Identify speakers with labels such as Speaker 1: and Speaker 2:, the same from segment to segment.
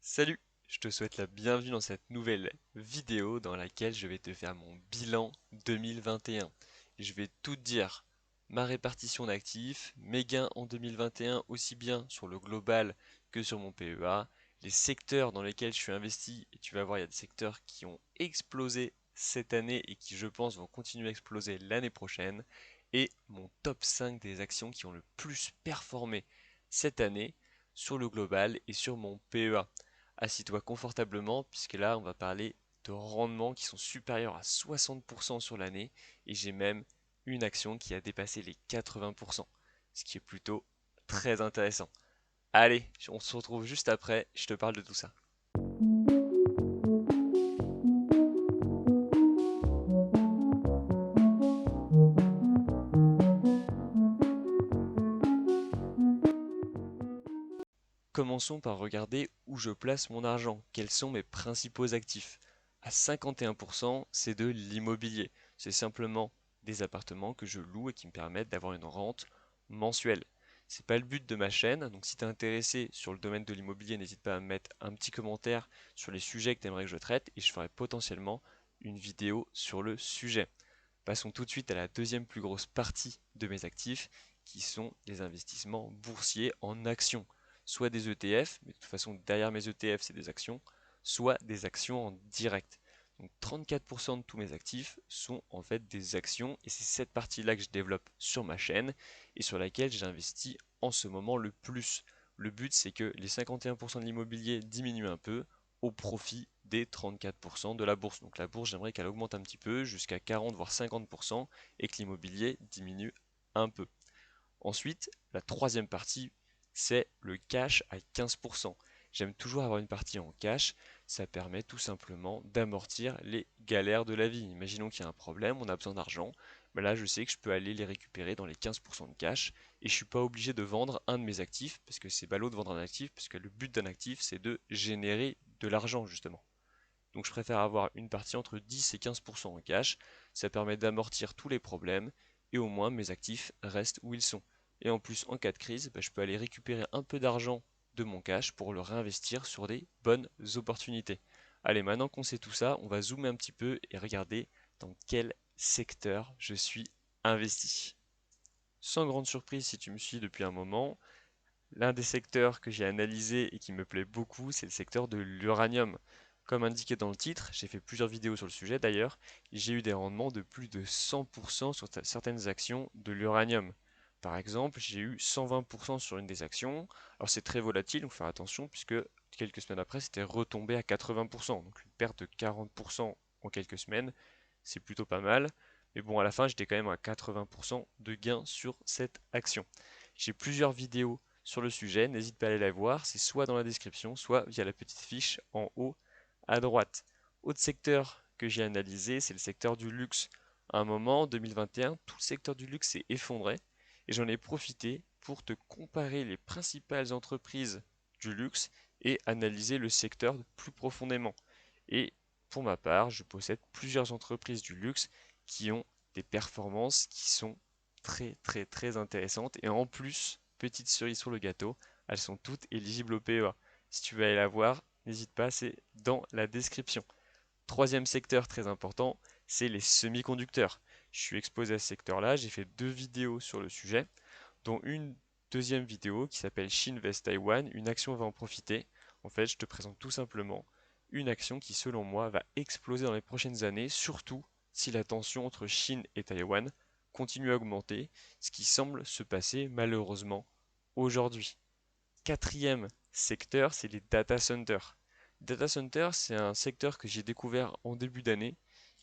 Speaker 1: Salut, je te souhaite la bienvenue dans cette nouvelle vidéo dans laquelle je vais te faire mon bilan 2021. Je vais tout te dire, ma répartition d'actifs, mes gains en 2021 aussi bien sur le global que sur mon PEA, les secteurs dans lesquels je suis investi, et tu vas voir, il y a des secteurs qui ont explosé cette année et qui, je pense, vont continuer à exploser l'année prochaine, et mon top 5 des actions qui ont le plus performé cette année sur le global et sur mon PEA. Assis-toi confortablement puisque là on va parler de rendements qui sont supérieurs à 60% sur l'année et j'ai même une action qui a dépassé les 80%, ce qui est plutôt très intéressant. Allez, on se retrouve juste après, je te parle de tout ça. Commençons par regarder où je place mon argent, quels sont mes principaux actifs. À 51%, c'est de l'immobilier. C'est simplement des appartements que je loue et qui me permettent d'avoir une rente mensuelle. C'est pas le but de ma chaîne, donc si tu es intéressé sur le domaine de l'immobilier, n'hésite pas à me mettre un petit commentaire sur les sujets que tu aimerais que je traite et je ferai potentiellement une vidéo sur le sujet. Passons tout de suite à la deuxième plus grosse partie de mes actifs, qui sont les investissements boursiers en actions. Soit des ETF, mais de toute façon derrière mes ETF c'est des actions, soit des actions en direct. Donc 34% de tous mes actifs sont en fait des actions et c'est cette partie-là que je développe sur ma chaîne et sur laquelle j'investis en ce moment le plus. Le but c'est que les 51% de l'immobilier diminuent un peu au profit des 34% de la bourse. Donc la bourse, j'aimerais qu'elle augmente un petit peu jusqu'à 40 voire 50% et que l'immobilier diminue un peu. Ensuite, la troisième partie, c'est le cash à 15%. J'aime toujours avoir une partie en cash, ça permet tout simplement d'amortir les galères de la vie. Imaginons qu'il y a un problème, on a besoin d'argent, ben là je sais que je peux aller les récupérer dans les 15% de cash et je suis pas obligé de vendre un de mes actifs parce que c'est ballot de vendre un actif parce que le but d'un actif c'est de générer de l'argent justement. Donc je préfère avoir une partie entre 10 et 15% en cash, ça permet d'amortir tous les problèmes et au moins mes actifs restent où ils sont. Et en plus en cas de crise, je peux aller récupérer un peu d'argent de mon cash pour le réinvestir sur des bonnes opportunités. Allez, maintenant qu'on sait tout ça, on va zoomer un petit peu et regarder dans quel secteur je suis investi. Sans grande surprise si tu me suis depuis un moment, l'un des secteurs que j'ai analysé et qui me plaît beaucoup, c'est le secteur de l'uranium. Comme indiqué dans le titre, j'ai fait plusieurs vidéos sur le sujet d'ailleurs, et j'ai eu des rendements de plus de 100% sur certaines actions de l'uranium. Par exemple, j'ai eu 120% sur une des actions. Alors c'est très volatile, donc faut faire attention puisque quelques semaines après, c'était retombé à 80%. Donc une perte de 40% en quelques semaines, c'est plutôt pas mal. Mais bon, à la fin, j'étais quand même à 80% de gain sur cette action. J'ai plusieurs vidéos sur le sujet, n'hésite pas à aller la voir, c'est soit dans la description, soit via la petite fiche en haut à droite. Autre secteur que j'ai analysé, c'est le secteur du luxe. À un moment, en 2021, tout le secteur du luxe s'est effondré et j'en ai profité pour te comparer les principales entreprises du luxe et analyser le secteur plus profondément. Et pour ma part, je possède plusieurs entreprises du luxe qui ont des performances qui sont très intéressantes et en plus, petite cerise sur le gâteau, elles sont toutes éligibles au PEA. Si tu veux aller la voir, n'hésite pas, c'est dans la description. Troisième secteur très important, c'est les semi-conducteurs. Je suis exposé à ce secteur-là, j'ai fait deux vidéos sur le sujet, dont une deuxième vidéo qui s'appelle Shinvest Taiwan, une action va en profiter. En fait, je te présente tout simplement une action qui, selon moi, va exploser dans les prochaines années, surtout si la tension entre Chine et Taïwan continue à augmenter, ce qui semble se passer malheureusement aujourd'hui. Quatrième secteur, c'est les data centers. Data center, c'est un secteur que j'ai découvert en début d'année,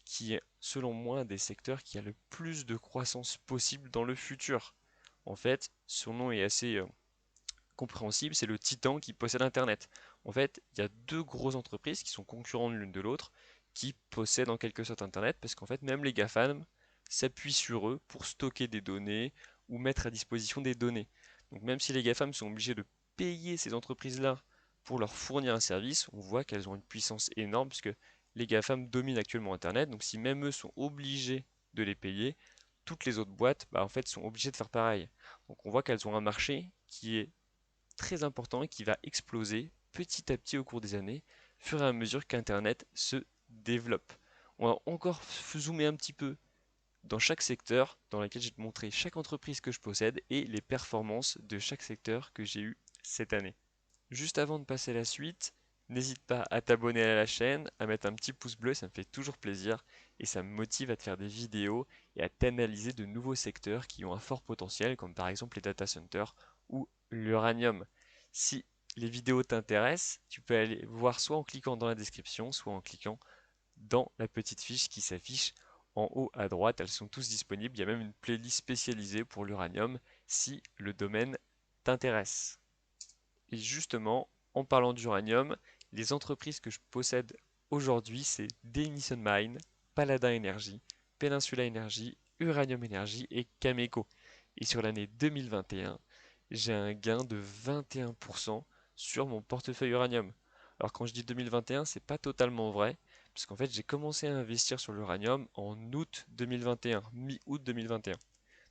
Speaker 1: qui est selon moi un des secteurs qui a le plus de croissance possible dans le futur. En fait, son nom est assez compréhensible, c'est le titan qui possède Internet. En fait, il y a deux grosses entreprises qui sont concurrentes l'une de l'autre, qui possèdent en quelque sorte Internet, parce qu'en fait, même les GAFAM s'appuient sur eux pour stocker des données ou mettre à disposition des données. Donc même si les GAFAM sont obligés de payer ces entreprises-là pour leur fournir un service, on voit qu'elles ont une puissance énorme, puisque les GAFAM dominent actuellement Internet, donc si même eux sont obligés de les payer, toutes les autres boîtes, en fait, sont obligées de faire pareil. Donc on voit qu'elles ont un marché qui est très important et qui va exploser petit à petit au cours des années, fur et à mesure qu'Internet se développe. On va encore zoomer un petit peu dans chaque secteur dans lequel je vais te montrer chaque entreprise que je possède et les performances de chaque secteur que j'ai eu cette année. Juste avant de passer à la suite, n'hésite pas à t'abonner à la chaîne, à mettre un petit pouce bleu, ça me fait toujours plaisir et ça me motive à te faire des vidéos et à t'analyser de nouveaux secteurs qui ont un fort potentiel, comme par exemple les data centers ou l'uranium. Si les vidéos t'intéressent, tu peux aller voir soit en cliquant dans la description, soit en cliquant dans la petite fiche qui s'affiche en haut à droite. Elles sont tous disponibles. Il y a même une playlist spécialisée pour l'uranium si le domaine t'intéresse. Et justement, en parlant d'uranium, les entreprises que je possède aujourd'hui, c'est Denison Mine, Paladin Energy, Peninsula Energy, Uranium Energy et Cameco. Et sur l'année 2021, j'ai un gain de 21% sur mon portefeuille uranium. Alors quand je dis 2021, c'est pas totalement vrai, parce qu'en fait j'ai commencé à investir sur l'uranium en août 2021, mi-août 2021.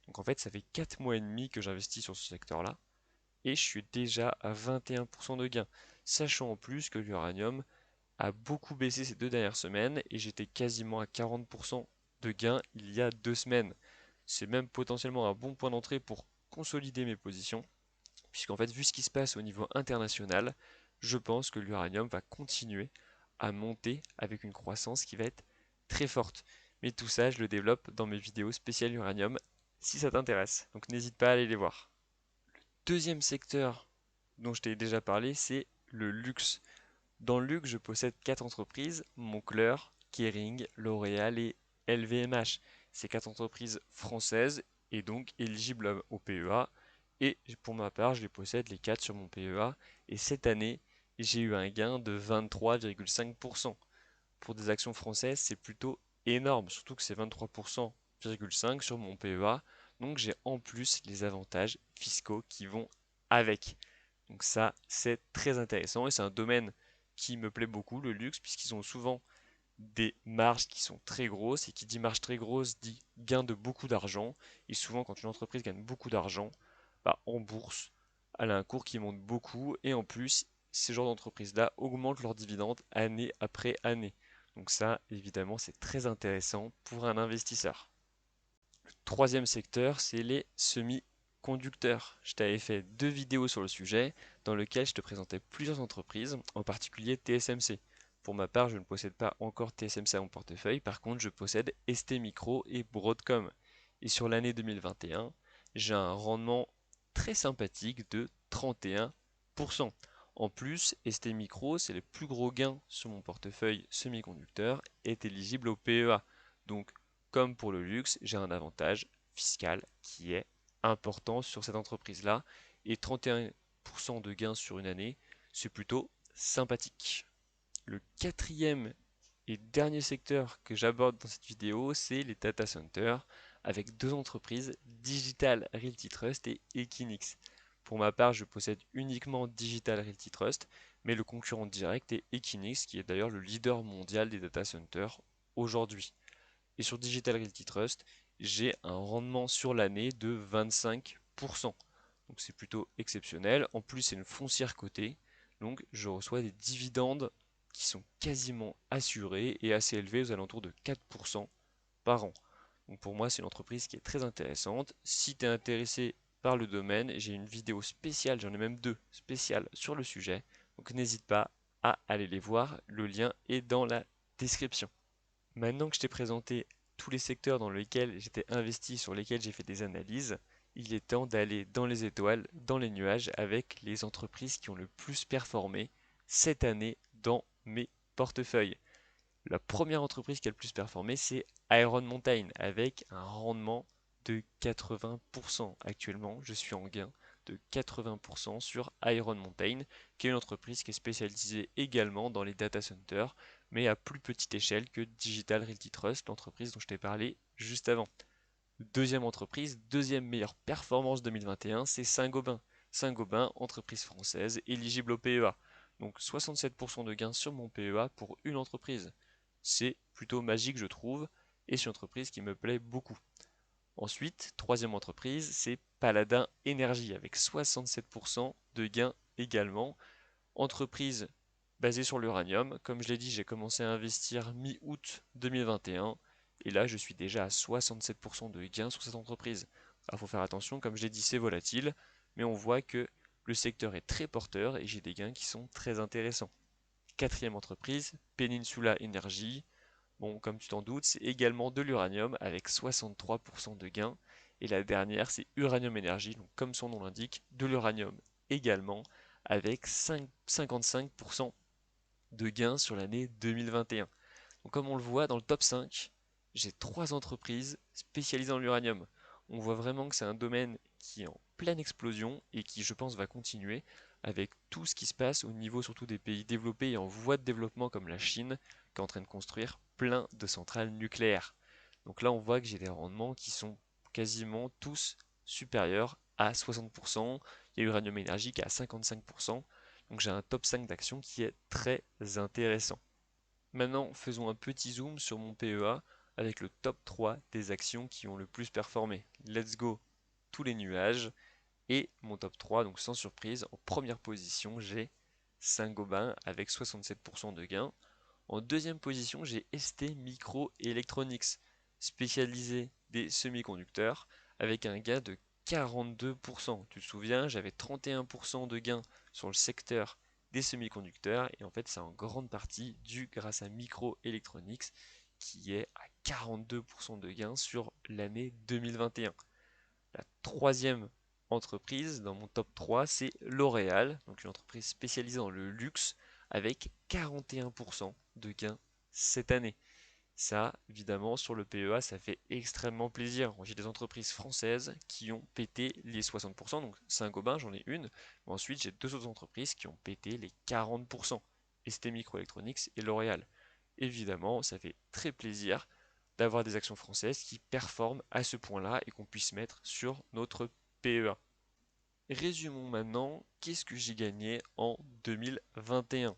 Speaker 1: Donc en fait ça fait 4 mois et demi que j'investis sur ce secteur-là et je suis déjà à 21% de gain, sachant en plus que l'uranium a beaucoup baissé ces 2 dernières semaines et j'étais quasiment à 40% de gain il y a 2 semaines. C'est même potentiellement un bon point d'entrée pour consolider mes positions, puisqu'en fait, vu ce qui se passe au niveau international, je pense que l'uranium va continuer à monter avec une croissance qui va être très forte. Mais tout ça, je le développe dans mes vidéos spéciales uranium si ça t'intéresse. Donc n'hésite pas à aller les voir. Deuxième secteur dont je t'ai déjà parlé, c'est le luxe. Dans le luxe, je possède 4 entreprises, Moncler, Kering, L'Oréal et LVMH. Ces 4 entreprises françaises et donc éligibles au PEA. Et pour ma part, je les possède les 4 sur mon PEA. Et cette année, j'ai eu un gain de 23,5%. Pour des actions françaises, c'est plutôt énorme, surtout que c'est 23,5% sur mon PEA. Donc j'ai en plus les avantages fiscaux qui vont avec. Donc ça, c'est très intéressant et c'est un domaine qui me plaît beaucoup, le luxe, puisqu'ils ont souvent des marges qui sont très grosses, et qui dit marge très grosse dit gain de beaucoup d'argent. Et souvent, quand une entreprise gagne beaucoup d'argent, bah, en bourse, elle a un cours qui monte beaucoup, et en plus, ces genres d'entreprises-là augmentent leurs dividendes année après année. Donc ça, évidemment, c'est très intéressant pour un investisseur. Le troisième secteur, c'est les semi-conducteurs. Je t'avais fait 2 vidéos sur le sujet dans lesquelles je te présentais plusieurs entreprises, en particulier TSMC. Pour ma part, je ne possède pas encore TSMC à mon portefeuille, par contre je possède ST Micro et Broadcom. Et sur l'année 2021, j'ai un rendement très sympathique de 31%. En plus, ST Micro, c'est le plus gros gain sur mon portefeuille semi-conducteur, est éligible au PEA. Donc comme pour le luxe, j'ai un avantage fiscal qui est important sur cette entreprise-là. Et 31% de gains sur une année, c'est plutôt sympathique. Le quatrième et dernier secteur que j'aborde dans cette vidéo, c'est les data centers avec 2 entreprises, Digital Realty Trust et Equinix. Pour ma part, je possède uniquement Digital Realty Trust, mais le concurrent direct est Equinix, qui est d'ailleurs le leader mondial des data centers aujourd'hui. Et sur Digital Realty Trust, j'ai un rendement sur l'année de 25%. Donc c'est plutôt exceptionnel. En plus, c'est une foncière cotée. Donc je reçois des dividendes qui sont quasiment assurés et assez élevés aux alentours de 4% par an. Donc pour moi, c'est une entreprise qui est très intéressante. Si tu es intéressé par le domaine, j'ai une vidéo spéciale, j'en ai même 2 spéciales sur le sujet. Donc n'hésite pas à aller les voir. Le lien est dans la description. Maintenant que je t'ai présenté tous les secteurs dans lesquels j'étais investi, sur lesquels j'ai fait des analyses, il est temps d'aller dans les étoiles, dans les nuages, avec les entreprises qui ont le plus performé cette année dans mes portefeuilles. La première entreprise qui a le plus performé, c'est Iron Mountain, avec un rendement de 80%. Actuellement, je suis en gain de 80% sur Iron Mountain, qui est une entreprise qui est spécialisée également dans les data centers, mais à plus petite échelle que Digital Realty Trust, l'entreprise dont je t'ai parlé juste avant. Deuxième entreprise, deuxième meilleure performance 2021, c'est Saint-Gobain. Saint-Gobain, entreprise française, éligible au PEA. Donc 67% de gains sur mon PEA pour une entreprise. C'est plutôt magique, je trouve, et c'est une entreprise qui me plaît beaucoup. Ensuite, troisième entreprise, c'est Paladin Energy avec 67% de gains également. Entreprise basée sur l'uranium. Comme je l'ai dit, j'ai commencé à investir mi-août 2021 et là je suis déjà à 67% de gains sur cette entreprise. Il faut faire attention, comme je l'ai dit, c'est volatile, mais on voit que le secteur est très porteur et j'ai des gains qui sont très intéressants. Quatrième entreprise, Peninsula Energy. Bon, comme tu t'en doutes, c'est également de l'uranium avec 63% de gains. Et la dernière, c'est Uranium Energy, donc comme son nom l'indique, de l'uranium également avec 55% de gains sur l'année 2021. Donc comme on le voit dans le top 5, j'ai 3 entreprises spécialisées en uranium. On voit vraiment que c'est un domaine qui est en pleine explosion et qui, je pense, va continuer avec tout ce qui se passe au niveau surtout des pays développés et en voie de développement comme la Chine, qui est en train de construire plein de centrales nucléaires. Donc là, on voit que j'ai des rendements qui sont quasiment tous supérieurs à 60%. Il y a Uranium Energy qui est à 55%. Donc j'ai un top 5 d'actions qui est très intéressant. Maintenant, faisons un petit zoom sur mon PEA avec le top 3 des actions qui ont le plus performé. Let's go, tous les nuages. Et mon top 3, donc sans surprise, en première position, j'ai Saint-Gobain avec 67% de gains. En deuxième position, j'ai ST Microelectronics, spécialisé des semi-conducteurs, avec un gain de 42%. Tu te souviens, j'avais 31% de gain sur le secteur des semi-conducteurs, et en fait, c'est en grande partie dû grâce à Microelectronics, qui est à 42% de gain sur l'année 2021. La troisième entreprise dans mon top 3, c'est L'Oréal, donc une entreprise spécialisée dans le luxe, avec 41% de gains cette année. Ça, évidemment, sur le PEA, ça fait extrêmement plaisir. J'ai des entreprises françaises qui ont pété les 60%, donc Saint-Gobain, j'en ai une. Mais ensuite, j'ai deux autres entreprises qui ont pété les 40%, ST Microelectronics et L'Oréal. Évidemment, ça fait très plaisir d'avoir des actions françaises qui performent à ce point-là et qu'on puisse mettre sur notre PEA. Résumons maintenant, qu'est-ce que j'ai gagné en 2021?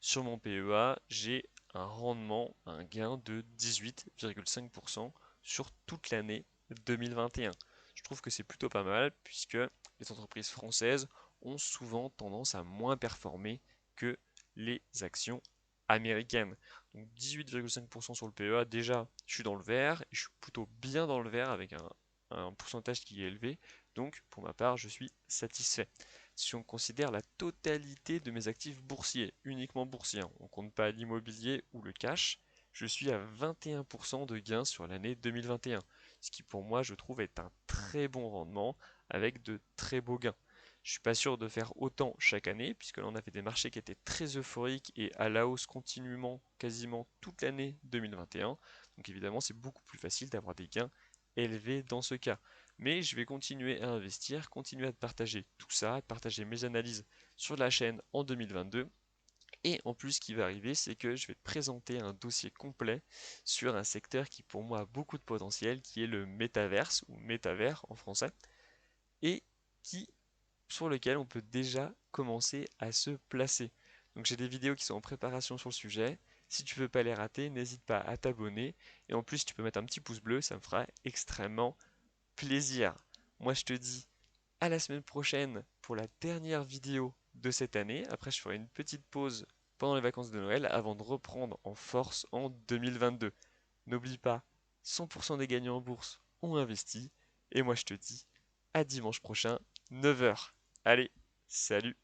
Speaker 1: Sur mon PEA, j'ai un rendement, un gain de 18,5% sur toute l'année 2021. Je trouve que c'est plutôt pas mal puisque les entreprises françaises ont souvent tendance à moins performer que les actions américaines. Donc 18,5% sur le PEA, déjà je suis dans le vert et je suis plutôt bien dans le vert avec un pourcentage qui est élevé. Donc pour ma part, je suis satisfait. Si on considère la totalité de mes actifs boursiers, uniquement boursiers, on ne compte pas l'immobilier ou le cash, je suis à 21% de gains sur l'année 2021, ce qui pour moi je trouve est un très bon rendement avec de très beaux gains. Je ne suis pas sûr de faire autant chaque année, puisque là on avait des marchés qui étaient très euphoriques et à la hausse continuellement quasiment toute l'année 2021. Donc évidemment c'est beaucoup plus facile d'avoir des gains élevés dans ce cas. Mais je vais continuer à investir, continuer à te partager tout ça, à te partager mes analyses sur la chaîne en 2022. Et en plus, ce qui va arriver, c'est que je vais te présenter un dossier complet sur un secteur qui pour moi a beaucoup de potentiel, qui est le métaverse, ou métavers en français, et qui, sur lequel on peut déjà commencer à se placer. Donc j'ai des vidéos qui sont en préparation sur le sujet. Si tu veux pas les rater, n'hésite pas à t'abonner. Et en plus, tu peux mettre un petit pouce bleu, ça me fera extrêmement plaisir. Moi, je te dis à la semaine prochaine pour la dernière vidéo de cette année. Après, je ferai une petite pause pendant les vacances de Noël avant de reprendre en force en 2022. N'oublie pas, 100% des gagnants en bourse ont investi. Et moi, je te dis à dimanche prochain, 9 h. Allez, salut!